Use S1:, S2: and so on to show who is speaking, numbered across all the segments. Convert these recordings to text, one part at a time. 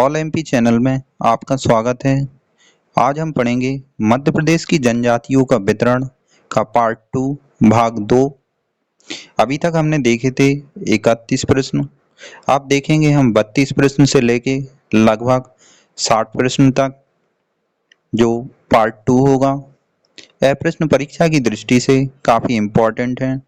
S1: All MP channel में आपका स्वागत है। आज हम पढ़ेंगे मध्य प्रदेश की जनजातियों का वितरण का पार्ट 2 भाग 2। अभी तक हमने देखे थे 31 प्रश्न। अब देखेंगे हम 32 प्रश्न से लेके लगभग 60 प्रश्न तक, जो पार्ट 2 होगा। यह प्रश्न परीक्षा की दृष्टि से काफी इम्पोर्टेंट है।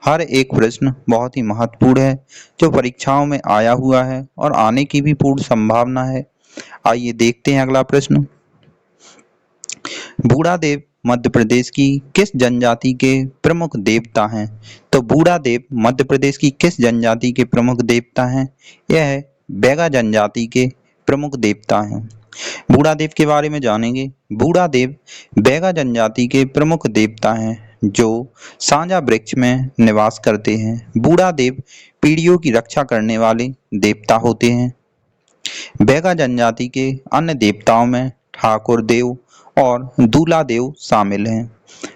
S1: हर एक प्रश्न बहुत ही महत्वपूर्ण है, जो परीक्षाओं में आया हुआ है और आने की भी पूर्ण संभावना है। आइए देखते हैं अगला प्रश्न। बूढ़ादेव मध्य प्रदेश की किस जनजाति के प्रमुख देवता हैं? तो बूढ़ादेव मध्य प्रदेश की किस जनजाति के प्रमुख देवता हैं? यह बैगा जनजाति के प्रमुख देवता हैं। बूढ़ादेव के बारे में जानेंगे। बूढ़ादेव बैगा जनजाति के प्रमुख देवता हैं, जो सांझा वृक्ष में निवास करते हैं। बूढ़ादेव पीढ़ियों की रक्षा करने वाले देवता होते हैं। बैगा जनजाति के अन्य देवताओं में ठाकुर देव और दूल्हा देव शामिल हैं।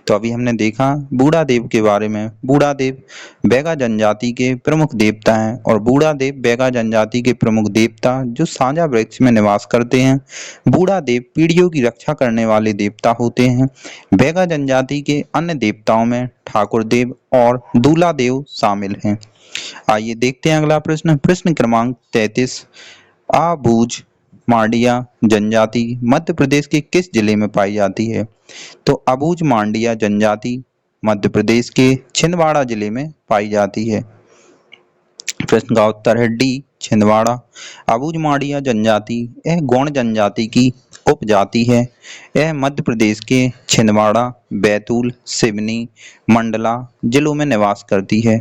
S1: तो अभी हमने देखा बूढ़ादेव के बारे में। बूढ़ादेव बैगा जनजाति के प्रमुख देवता हैं और बूढ़ादेव बैगा जनजाति के प्रमुख देवता जो सांझा वृक्ष में निवास करते हैं। बूढ़ादेव पीढ़ियों की रक्षा करने वाले देवता होते हैं। बैगा जनजाति के अन्य देवताओं में ठाकुर देव और दूल्हा देव शामिल हैं। आइए देखते हैं अगला प्रश्न। प्रश्न क्रमांक 33। आबूझ मांडिया जनजाति मध्य प्रदेश के किस जिले में पाई जाती है? तो आबूझ मांडिया जनजाति मध्य प्रदेश के छिंदवाड़ा जिले में पाई जाती है। प्रश्न का उत्तर है डी, छिंदवाड़ा। आबूझ मांडिया जनजाति यह गौड़ जनजाति की उपजाति है। यह मध्य प्रदेश के छिंदवाड़ा, बैतूल, सिवनी, मंडला जिलों में निवास करती है।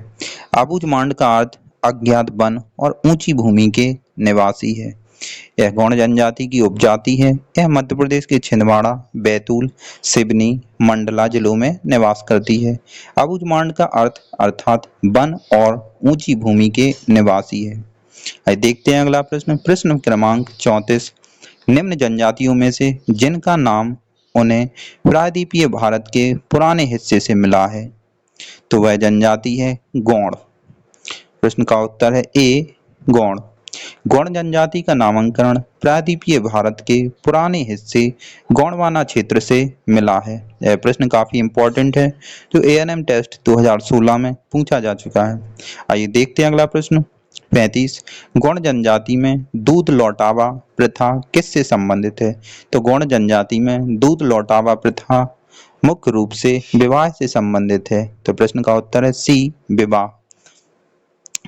S1: आबूझ मांड का अर्थ अज्ञात वन और ऊंची भूमि के निवासी है। यह गौड़ जनजाति की उपजाति है। यह मध्य प्रदेश के छिंदवाड़ा, बैतूल, सिवनी, मंडला जिलों में निवास करती है। आबूझ मांड का अर्थ अर्थात वन और ऊंची भूमि के निवासी है। आइए देखते हैं अगला प्रश्न। प्रश्न क्रमांक 34। निम्न जनजातियों में से जिनका नाम उन्हें प्रायद्वीपीय भारत के पुराने हिस्से से मिला है, तो वह जनजाति है गौड़। प्रश्न का उत्तर है ए, गौड़। गौड़ जनजाति का नामकरण प्रायद्वीपीय भारत के पुराने हिस्से गोंडवाना क्षेत्र से मिला है। यह प्रश्न काफी इंपॉर्टेंट है, जो एएनएम टेस्ट 2016 में पूछा जा चुका है। आइए देखते हैं अगला प्रश्न। 35। गौड़ जनजाति में दूध लौटावा प्रथा किससे संबंधित है? तो गौड़ जनजाति में दूध लौटावा प्रथा मुख्य रूप से विवाह से संबंधित है। तो प्रश्न का उत्तर है सी, विवाह।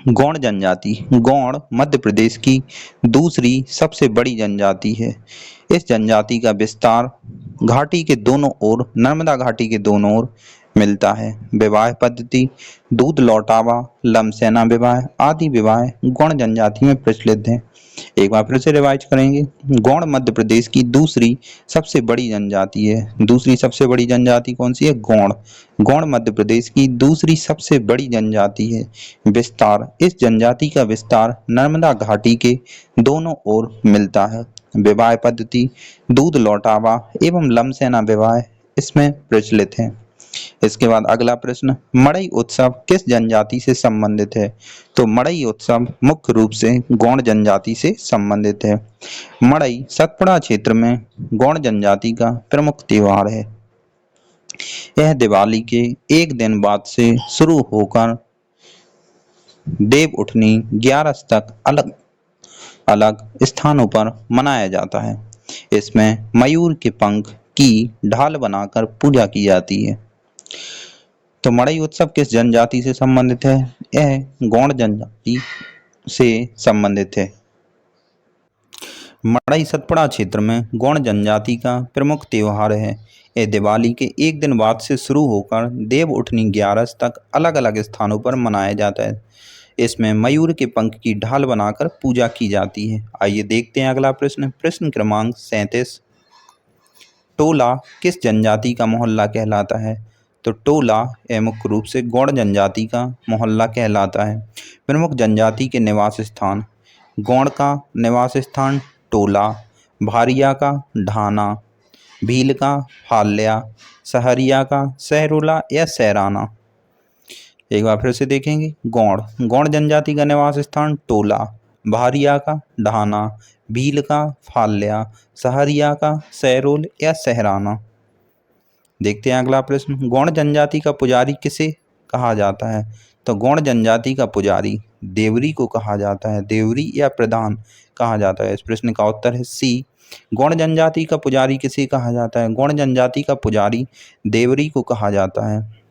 S1: गौड़ जनजाति गौड़ मध्य प्रदेश की दूसरी सबसे बड़ी जनजाति है। इस जनजाति का विस्तार घाटी के दोनों ओर, नर्मदा घाटी के दोनों ओर मिलता है। विवाह पद्धति दूध लौटावा, लमसेना विवाह आदि विवाह गौड़ जनजाति में प्रचलित हैं। एक बार फिर से रिवाइज करेंगे। गौड़ मध्य प्रदेश की दूसरी सबसे बड़ी जनजाति है। दूसरी सबसे बड़ी जनजाति कौन सी है? गौड़। गौड़ मध्य प्रदेश की दूसरी सबसे बड़ी जनजाति है। विस्तार इस जनजाति का विस्तार नर्मदा घाटी के दोनों ओर मिलता है। विवाह पद्धति दूध लौटावा एवं लमसेना विवाह इसमें प्रचलित है। इसके बाद अगला प्रश्न, मड़ई उत्सव किस जनजाति से संबंधित है? तो मड़ई उत्सव मुख्य रूप से गौड़ जनजाति से संबंधित है। मड़ई सतपुड़ा क्षेत्र में गौड़ जनजाति का प्रमुख त्योहार है। यह दिवाली के एक दिन बाद से शुरू होकर देव उठनी 11 तक अलग अलग स्थानों पर मनाया जाता है। इसमें मयूर के पंख की ढाल बनाकर पूजा की जाती है। तो मड़ई उत्सव किस जनजाति से संबंधित है? यह गौड़ जनजाति से संबंधित है। मड़ई सतपुड़ा क्षेत्र में गौड़ जनजाति का प्रमुख त्योहार है। यह दिवाली के एक दिन बाद से शुरू होकर देव उठनी 11 तक अलग अलग स्थानों पर मनाया जाता है। इसमें मयूर के पंख की ढाल बनाकर पूजा की जाती है। आइए देखते हैं अगला प्रश्न। प्रश्न क्रमांक 37। टोला किस जनजाति का मोहल्ला कहलाता है? तो टोला यह मुख्य रूप से गौड़ जनजाति का मोहल्ला कहलाता है। प्रमुख जनजाति के निवास स्थान गौड़ का निवास स्थान टोला, भारिया का ढाना, भील का हाल्या, सहरिया का सहरोला या सहराना। एक बार फिर से देखेंगे। गौड़ गौड़ जनजाति का निवास स्थान टोला, भारिया का ढाना, भील का फाल्या, सहरिया का सहरोल या सहराना। देखते हैं अगला प्रश्न, गौड़ जनजाति का पुजारी किसे कहा जाता है? तो गौड़ जनजाति का पुजारी देवरी को कहा जाता है। देवरी या प्रधान कहा जाता है। इस प्रश्न का उत्तर है सी। गौड़ जनजाति का पुजारी किसे कहा जाता है? गौड़ जनजाति का पुजारी देवरी को कहा जाता है।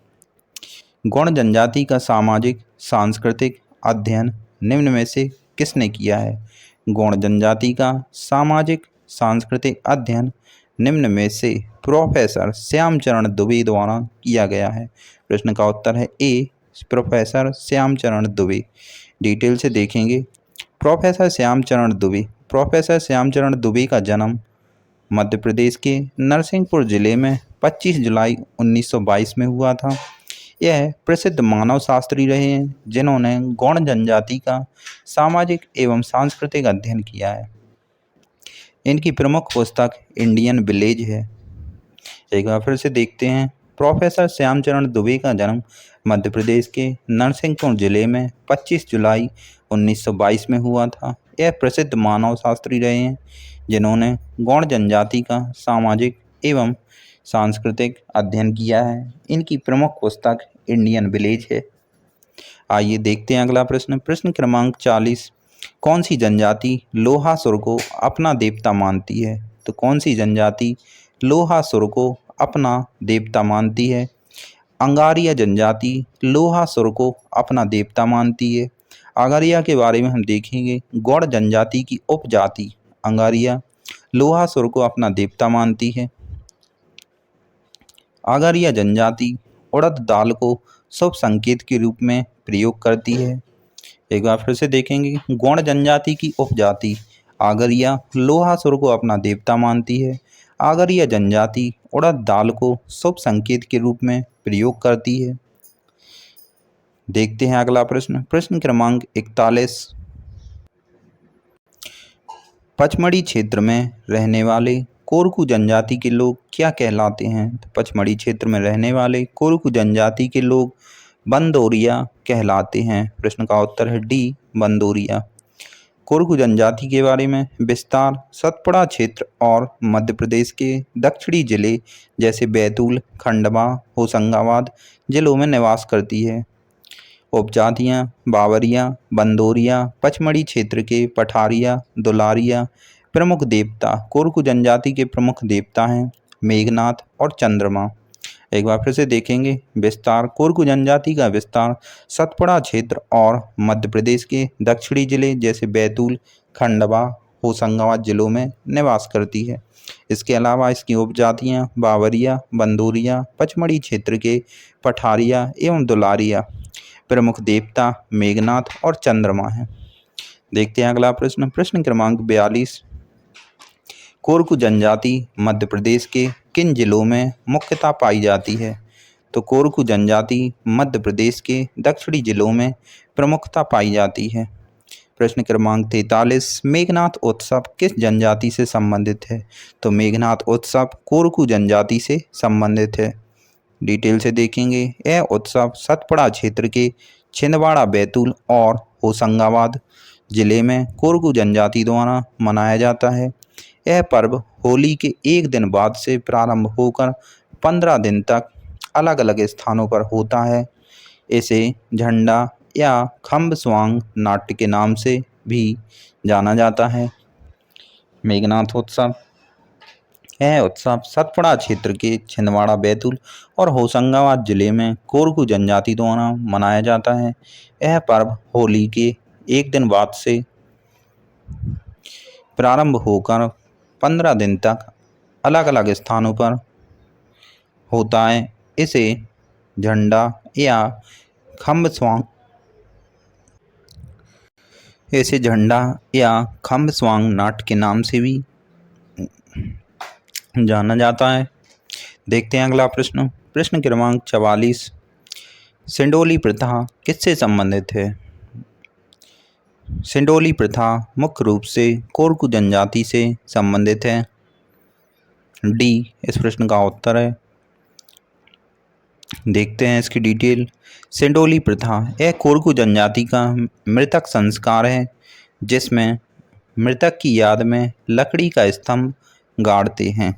S1: गौड़ जनजाति का सामाजिक सांस्कृतिक अध्ययन निम्न में से किसने किया है? गौड़ जनजाति का सामाजिक सांस्कृतिक अध्ययन निम्न में से प्रोफेसर श्यामचरण दुबे द्वारा किया गया है। प्रश्न का उत्तर है ए, प्रोफेसर श्यामचरण दुबे। डिटेल से देखेंगे। प्रोफेसर श्यामचरण दुबे का जन्म मध्य प्रदेश के नरसिंहपुर जिले में 25 जुलाई 1922 में हुआ था। यह प्रसिद्ध मानव शास्त्री रहे हैं जिन्होंने गौड़ जनजाति का सामाजिक एवं सांस्कृतिक अध्ययन किया है। इनकी प्रमुख पुस्तक इंडियन विलेज है। एक बार फिर से देखते हैं। प्रोफेसर श्यामचरण दुबे का जन्म मध्य प्रदेश के नरसिंहपुर जिले में 25 जुलाई 1922 में हुआ था। यह प्रसिद्ध मानव शास्त्री रहे हैं जिन्होंने गौड़ जनजाति का सामाजिक एवं सांस्कृतिक अध्ययन किया है। इनकी प्रमुख पुस्तक इंडियन विलेज है। आइए देखते हैं अगला प्रश्न। प्रश्न क्रमांक 40, कौन सी जनजाति लोहासुर को अपना देवता मानती है? तो कौन सी जनजाति लोहासुर को अपना देवता मानती है? अंगारिया जनजाति लोहासुर को अपना देवता मानती है। आगारिया के बारे में हम देखेंगे। गौड़ जनजाति की उपजाति अंगारिया लोहासुर को अपना देवता मानती है। आगारिया जनजाति उड़द दाल को शुभ संकेत के रूप में प्रयोग करती है। एक बार फिर से देखेंगे। गौड़ जनजाति की उपजाति आगरिया लोहासुर को अपना देवता मानती है। आगरिया जनजाति उड़द दाल को शुभ संकेत के रूप में प्रयोग करती है। देखते हैं अगला प्रश्न। प्रश्न क्रमांक 41, पचमढ़ी क्षेत्र में रहने वाले कोरकू जनजाति के लोग क्या कहलाते हैं? तो पचमढ़ी क्षेत्र में रहने वाले कोरकू जनजाति के लोग बंदोरिया कहलाते हैं। प्रश्न का उत्तर है डी, बंदोरिया। कोरकू जनजाति के बारे में विस्तार। सतपुड़ा क्षेत्र और मध्य प्रदेश के दक्षिणी जिले जैसे बैतूल, खंडवा, होशंगाबाद जिलों में निवास करती है। उपजातियाँ बावरिया, बंदोरिया, पचमढ़ी क्षेत्र के पठारिया, दुलारिया। प्रमुख देवता कोरकू जनजाति के प्रमुख देवता हैं मेघनाथ और चंद्रमा। एक बार फिर से देखेंगे। विस्तार। कोरकू जनजाति का विस्तार सतपुड़ा क्षेत्र और मध्य प्रदेश के दक्षिणी जिले जैसे बैतूल, खंडवा, होशंगाबाद जिलों में निवास करती है। इसके अलावा इसकी उपजातियाँ बावरिया, बंदोरिया, पचमढ़ी क्षेत्र के पठारिया एवं दुलारिया। प्रमुख देवता मेघनाथ और चंद्रमा हैं। देखते हैं अगला प्रश्न। प्रश्न क्रमांक 42, कोरकू जनजाति मध्य प्रदेश के किन जिलों में मुख्यतः पाई जाती है? तो कोरकू जनजाति मध्य प्रदेश के दक्षिणी जिलों में प्रमुखता पाई जाती है। प्रश्न क्रमांक 43, मेघनाथ उत्सव किस जनजाति से संबंधित है? तो मेघनाथ उत्सव कोरकू जनजाति से संबंधित है। डिटेल से देखेंगे। यह उत्सव सतपुड़ा क्षेत्र के छिंदवाड़ा, बैतूल और होशंगाबाद जिले में कोरकू जनजाति द्वारा मनाया जाता है। यह पर्व होली के एक दिन बाद से प्रारंभ होकर 15 दिन तक अलग अलग स्थानों पर होता है। इसे झंडा या खम्ब स्वांग नाट्य के नाम से भी जाना जाता है। मेघनाथ उत्सव। यह उत्सव सतपुड़ा क्षेत्र के छिंदवाड़ा, बैतूल और होशंगाबाद जिले में कोरकू जनजाति द्वारा मनाया जाता है। यह पर्व होली के एक दिन बाद से प्रारंभ होकर 15 दिन तक अलग अलग स्थानों पर होता है। इसे झंडा या खम्ब स्वांग नाट्य के नाम से भी जाना जाता है। देखते हैं अगला प्रश्न। प्रश्न क्रमांक 44, सिंडोली प्रथा किससे संबंधित है? सिंडोली प्रथा मुख्य रूप से कोरकू जनजाति से संबंधित है। डी इस प्रश्न का उत्तर है। देखते हैं इसकी डिटेल। सिंडोली प्रथा यह कोरकू जनजाति का मृतक संस्कार है जिसमें मृतक की याद में लकड़ी का स्तंभ गाड़ते हैं।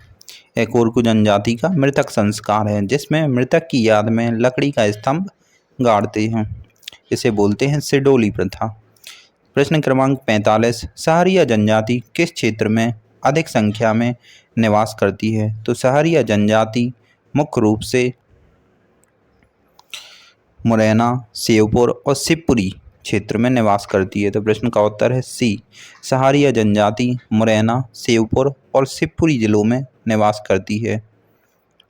S1: यह कोरकू जनजाति का मृतक संस्कार है जिसमें मृतक की याद में लकड़ी का स्तंभ गाड़ते हैं। इसे बोलते हैं सिडोली प्रथा। प्रश्न क्रमांक 45, सहारिया जनजाति किस क्षेत्र में अधिक संख्या में निवास करती है? तो सहारिया जनजाति मुख्य रूप से मुरैना, श्योपुर और शिवपुरी क्षेत्र में निवास करती है। तो प्रश्न का उत्तर है सी, सहारिया जनजाति मुरैना, श्योपुर और शिवपुरी जिलों में निवास करती है।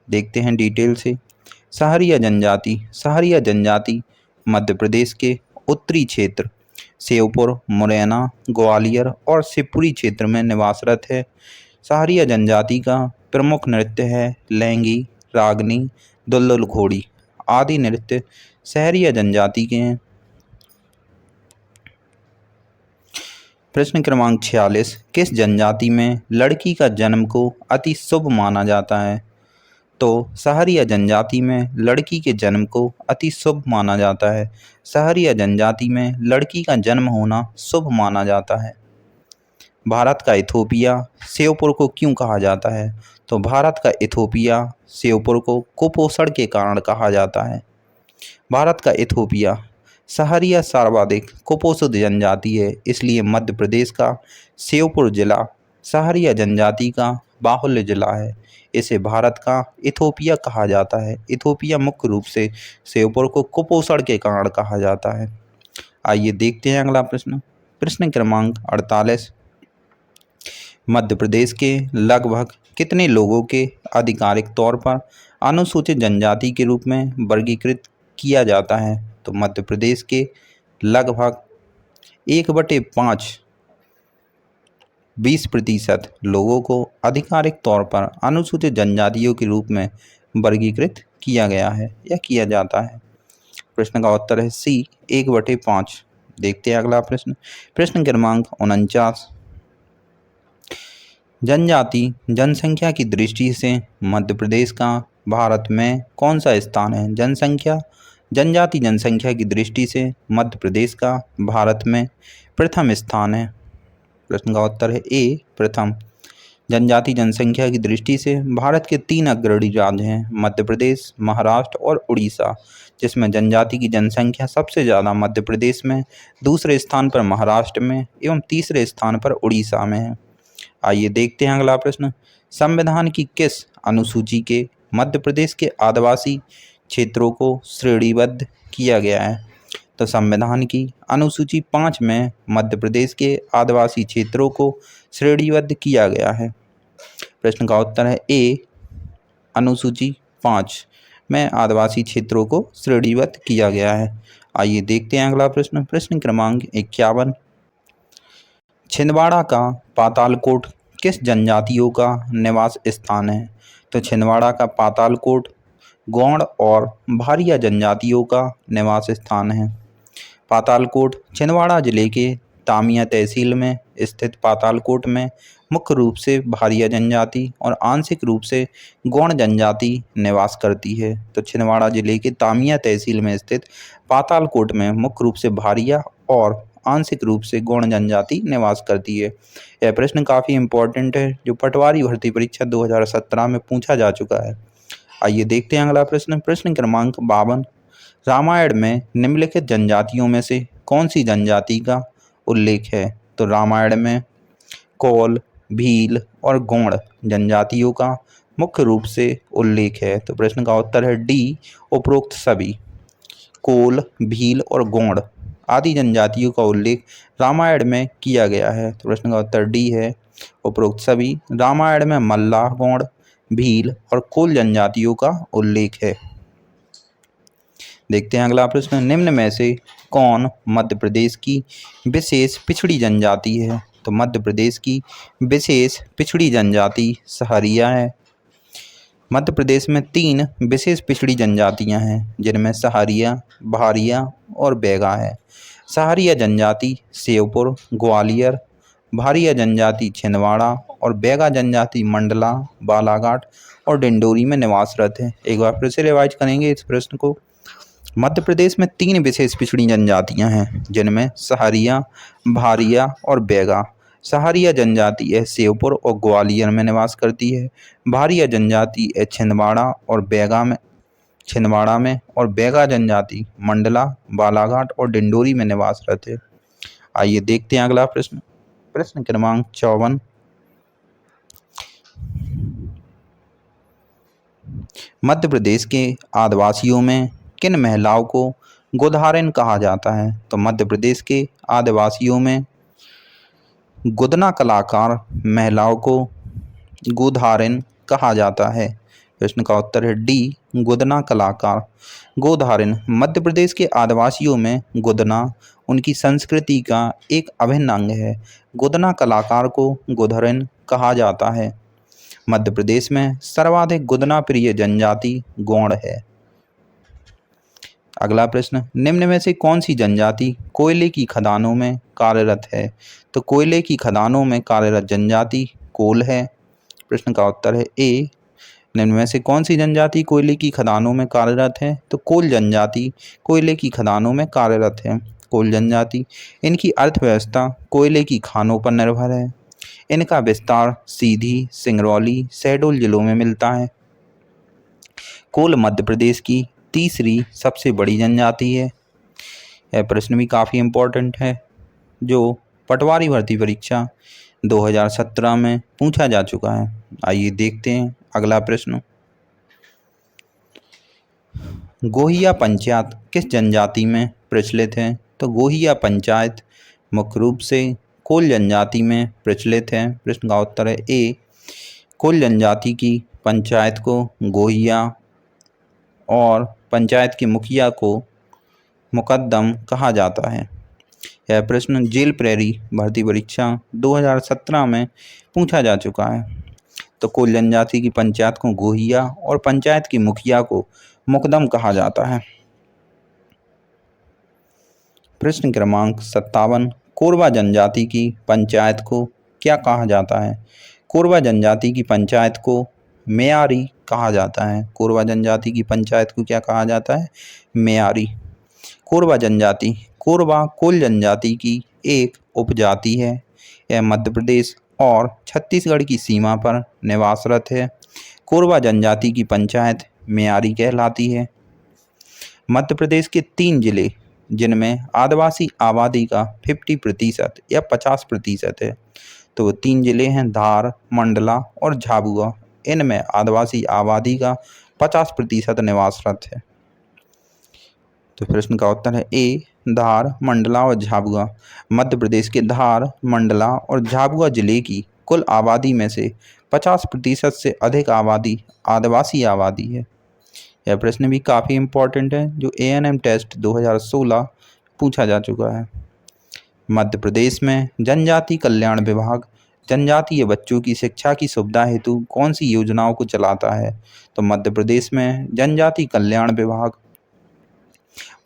S1: देखते हैं डिटेल से। सहारिया जनजाति मध्य प्रदेश के उत्तरी क्षेत्र श्योपुर, मुरैना, ग्वालियर और शिवपुरी क्षेत्र में निवासरत है। सहारिया जनजाति का प्रमुख नृत्य है लैंगी, रागनी, दुल्दुल घोड़ी आदि नृत्य सहारिया जनजाति के हैं। प्रश्न क्रमांक 46, किस जनजाति में लड़की का जन्म को अति शुभ माना जाता है? तो सहारिया जनजाति में लड़की के जन्म को अति शुभ माना जाता है। सहारिया जनजाति में लड़की का जन्म होना शुभ माना जाता है। भारत का इथोपिया श्योपुर को क्यों कहा जाता है? तो भारत का इथोपिया श्योपुर को कुपोषण के कारण कहा जाता है। भारत का इथोपिया सहारिया सर्वाधिक कुपोषित जनजाति है, इसलिए मध्य प्रदेश का श्योपुर जिला सहारिया जनजाति का बाहुल्य जिला है। इसे भारत का इथोपिया कहा जाता है। इथोपिया मुख्य रूप से श्योपुर को कुपोषण के कारण कहा जाता है। आइए देखते हैं अगला प्रश्न। प्रश्न क्रमांक 48, मध्य प्रदेश के लगभग कितने लोगों के आधिकारिक तौर पर अनुसूचित जनजाति के रूप में वर्गीकृत किया जाता है? तो मध्य प्रदेश के लगभग 1/5 20% लोगों को आधिकारिक तौर पर अनुसूचित जनजातियों के रूप में वर्गीकृत किया गया है या किया जाता है। प्रश्न का उत्तर है सी, 1/5। देखते हैं अगला प्रश्न। प्रश्न क्रमांक 49, जनजाति जनसंख्या की दृष्टि से मध्य प्रदेश का भारत में कौन सा स्थान है? जनजाति जनसंख्या की दृष्टि से मध्य प्रदेश का भारत में प्रथम स्थान है। प्रश्न का उत्तर है ए, प्रथम। जनजाति जनसंख्या की दृष्टि से भारत के 3 अग्रणी राज्य हैं, मध्य प्रदेश, महाराष्ट्र और उड़ीसा, जिसमें जनजाति की जनसंख्या सबसे ज़्यादा मध्य प्रदेश में, दूसरे स्थान पर महाराष्ट्र में एवं तीसरे स्थान पर उड़ीसा में है। आइए देखते हैं अगला प्रश्न। संविधान की किस अनुसूची के मध्य प्रदेश के आदिवासी क्षेत्रों को श्रेणीबद्ध किया गया है? तो संविधान की अनुसूची 5 में मध्य प्रदेश के आदिवासी क्षेत्रों को श्रेणीबद्ध किया गया है। प्रश्न का उत्तर है ए, अनुसूची 5 में आदिवासी क्षेत्रों को श्रेणीबद्ध किया गया है। आइए देखते हैं अगला प्रश्न। प्रश्न क्रमांक 51, छिंदवाड़ा का पातालकोट किस जनजातियों का निवास स्थान है? तो छिंदवाड़ा का पातालकोट गौड़ और भारिया जनजातियों का निवास स्थान है। पातालकोट छिंदवाड़ा जिले के तामिया तहसील में स्थित पातालकोट में मुख्य रूप से भारिया जनजाति और आंशिक रूप से गौड़ जनजाति निवास करती है। तो छिंदवाड़ा जिले के तामिया तहसील में स्थित पातालकोट में मुख्य रूप से भारिया और आंशिक रूप से गौड़ जनजाति निवास करती है। यह प्रश्न काफ़ी इम्पोर्टेंट है जो पटवारी भर्ती परीक्षा 2017 में पूछा जा चुका है। आइए देखते हैं अगला प्रश्न। प्रश्न क्रमांक 52, रामायण में निम्नलिखित जनजातियों में से कौन सी जनजाति का उल्लेख है? तो रामायण में कोल, भील और गौड़ जनजातियों का मुख्य रूप से उल्लेख है। तो प्रश्न का उत्तर है डी, उपरोक्त सभी। कोल, भील और गौड़ आदि जनजातियों का उल्लेख रामायण में किया गया है। तो प्रश्न का उत्तर डी है, उपरोक्त सभी। रामायण में मल्लाह, गौड़, भील और कोल जनजातियों का उल्लेख है। देखते हैं अगला प्रश्न। निम्न में से कौन मध्य प्रदेश की विशेष पिछड़ी जनजाति है? तो मध्य प्रदेश की विशेष पिछड़ी जनजाति सहारिया है। मध्य प्रदेश में 3 विशेष पिछड़ी जनजातियां हैं जिनमें सहारिया, भारिया और बैगा है। सहारिया जनजाति श्योपुर, ग्वालियर, भारिया जनजाति छिंदवाड़ा और बैगा जनजाति मंडला, बालाघाट और डिंडोरी में निवासरत है। एक बार फिर से रिवाइज करेंगे इस प्रश्न को। मध्य प्रदेश में 3 विशेष पिछड़ी जनजातियां हैं, जिनमें सहारिया, भारिया और बैगा। सहारिया जनजाति है श्योपुर और ग्वालियर में निवास करती है। भारिया जनजाति है छिंदवाड़ा में और बैगा जनजाति मंडला, बालाघाट और डिंडोरी में निवास करते हैं। आइए देखते हैं अगला प्रश्न। प्रश्न क्रमांक 54। मध्य प्रदेश के आदिवासियों में किन महिलाओं को गोधारिन कहा जाता है? तो मध्य प्रदेश के आदिवासियों में गुदना कलाकार महिलाओं को गोधारिन कहा जाता है। प्रश्न का उत्तर है डी, गुदना कलाकार। गोधारिन मध्य प्रदेश के आदिवासियों में गुदना उनकी संस्कृति का एक अभिन्न अंग है। गुदना कलाकार को गोधारिन कहा जाता है। मध्य प्रदेश में सर्वाधिक गुदना प्रिय जनजाति गोंड है। अगला प्रश्न, निम्न में से कौन सी जनजाति कोयले की खदानों में कार्यरत है? तो कोयले की खदानों में कार्यरत जनजाति कोल है। प्रश्न का उत्तर है ए, निम्न में से कौन सी जनजाति कोयले की खदानों में कार्यरत है? तो कोल जनजाति कोयले की खदानों में कार्यरत है। कोल जनजाति, इनकी अर्थव्यवस्था कोयले की खानों पर निर्भर है। इनका विस्तार सीधी, सिंगरौली, शहडोल जिलों में मिलता है। कोल मध्य प्रदेश की तीसरी सबसे बड़ी जनजाति है। यह प्रश्न भी काफ़ी इम्पोर्टेंट है, जो पटवारी भर्ती परीक्षा 2017 में पूछा जा चुका है। आइए देखते हैं अगला प्रश्न। गोहिया पंचायत किस जनजाति में प्रचलित है? तो गोहिया पंचायत मुख्य रूप से कोल जनजाति में प्रचलित है। प्रश्न का उत्तर है ए, कोल जनजाति की पंचायत को गोहिया और पंचायत के मुखिया को मुकद्दम कहा जाता है। यह प्रश्न जेल प्रहरी भर्ती परीक्षा 2017 में पूछा जा चुका है। तो कोल जनजाति की पंचायत को गोहिया और पंचायत की मुखिया को मुकद्दम कहा जाता है। प्रश्न क्रमांक 57, कोरवा जनजाति की पंचायत को क्या कहा जाता है? कोरवा जनजाति की पंचायत को मेयारी कहा जाता है। कोरवा जनजाति की पंचायत को क्या कहा जाता है? मेयारी। कोरवा जनजाति, कोरवा कोल जनजाति की एक उपजाति है। यह मध्य प्रदेश और छत्तीसगढ़ की सीमा पर निवासरत है। कोरवा जनजाति की पंचायत मेयारी कहलाती है। मध्य प्रदेश के 3 जिले जिनमें आदिवासी आबादी का 50% या 50% है, तो वो 3 जिले हैं धार, मंडला और झाबुआ। इनमें आदिवासी आबादी का 50% निवासरत है। तो प्रश्न का उत्तर है ए, धार, मंडला और झाबुआ। मध्य प्रदेश के धार, मंडला और झाबुआ जिले की कुल आबादी में से 50% से अधिक आबादी आदिवासी आबादी है। यह प्रश्न भी काफ़ी इम्पोर्टेंट है, जो ANM टेस्ट 2016 पूछा जा चुका है। मध्य प्रदेश में जनजाति कल्याण विभाग जनजातीय बच्चों की शिक्षा की सुविधा हेतु कौन सी योजनाओं को चलाता है? तो मध्य प्रदेश में जनजाति कल्याण विभाग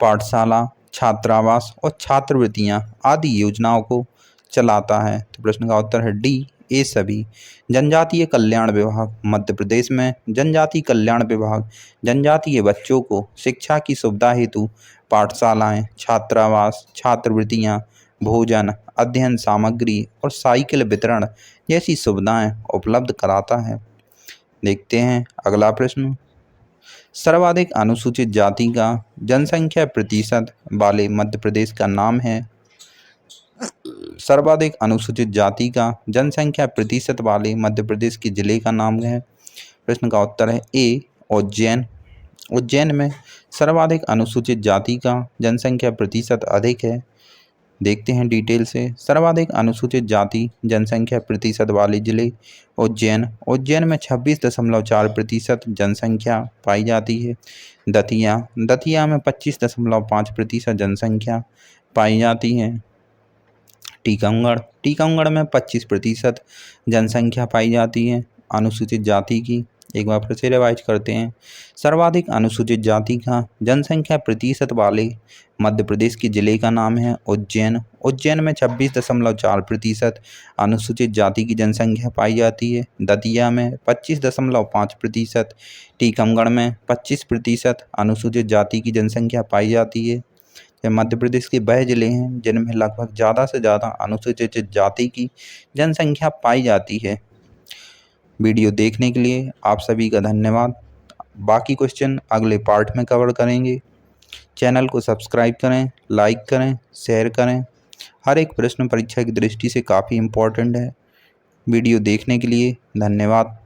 S1: पाठशाला, छात्रावास और छात्रवृत्तियां आदि योजनाओं को चलाता है। तो प्रश्न का उत्तर है डी, ए सभी। जनजातीय कल्याण विभाग मध्य प्रदेश में जनजाति कल्याण विभाग जनजातीय बच्चों को शिक्षा की सुविधा हेतु पाठशालाएं, छात्रावास, छात्रवृत्तियां, भोजन, अध्ययन सामग्री और साइकिल वितरण जैसी सुविधाएं उपलब्ध कराता है। देखते हैं अगला प्रश्न। सर्वाधिक अनुसूचित जाति का जनसंख्या प्रतिशत वाले मध्य प्रदेश का नाम है। सर्वाधिक अनुसूचित जाति का जनसंख्या प्रतिशत वाले मध्य प्रदेश के जिले का नाम है। प्रश्न का उत्तर है ए, उज्जैन। उज्जैन में सर्वाधिक अनुसूचित जाति का जनसंख्या प्रतिशत अधिक है। देखते हैं डिटेल से। सर्वाधिक अनुसूचित जाति जनसंख्या प्रतिशत वाले जिले उज्जैन। उज्जैन में 26.4% जनसंख्या पाई जाती है। दतिया में 25.5% जनसंख्या पाई जाती है। टीकमगढ़ में 25% जनसंख्या पाई जाती है अनुसूचित जाति की। एक बार फिर से रिवाइज करते हैं। सर्वाधिक अनुसूचित जाति का जनसंख्या प्रतिशत वाले मध्य प्रदेश के जिले का नाम है उज्जैन। उज्जैन में 26.4% अनुसूचित जाति की जनसंख्या पाई जाती है। दतिया में 25.5%, टीकमगढ़ में 25% अनुसूचित जाति की जनसंख्या पाई जाती है। ये मध्य प्रदेश के वह जिले हैं जिनमें लगभग ज़्यादा से ज़्यादा अनुसूचित जाति की जनसंख्या पाई जाती है। वीडियो देखने के लिए आप सभी का धन्यवाद। बाकी क्वेश्चन अगले पार्ट में कवर करेंगे। चैनल को सब्सक्राइब करें, लाइक करें, शेयर करें। हर एक प्रश्न परीक्षा की दृष्टि से काफ़ी इम्पोर्टेंट है। वीडियो देखने के लिए धन्यवाद।